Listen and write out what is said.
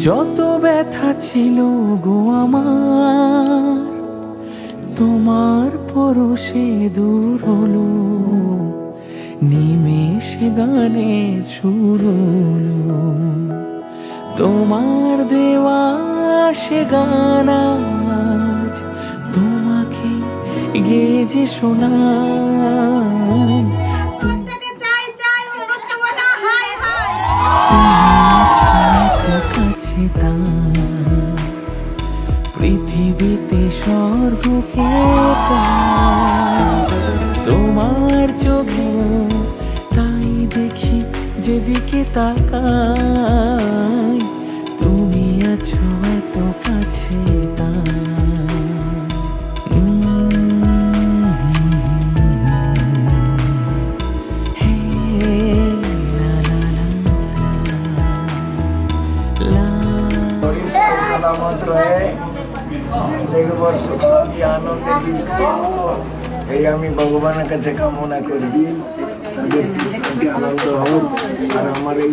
যত ব্যথা ছিল গো আমার, তোমার পরশে দূর হলো, নিমেষে গানের সুর হলো। তোমার দেওয়া সে গান আজ তোমাকে গেয়ে যে শোনায়। তুমি আছো এত কাছে পৃথিবীতে স্বর্গকে তোমার চোখে তাই দেখি যেদিকে তাকাই। তুমি আছো এত কাছে सलामत रहे, जिंदगी भर सुख शांति आनंदे दीर्घ এই আমি ভগবানের কাছে কামনা করি। তাদের সুখ শান্তি আনন্দ হোক। আর আমার এই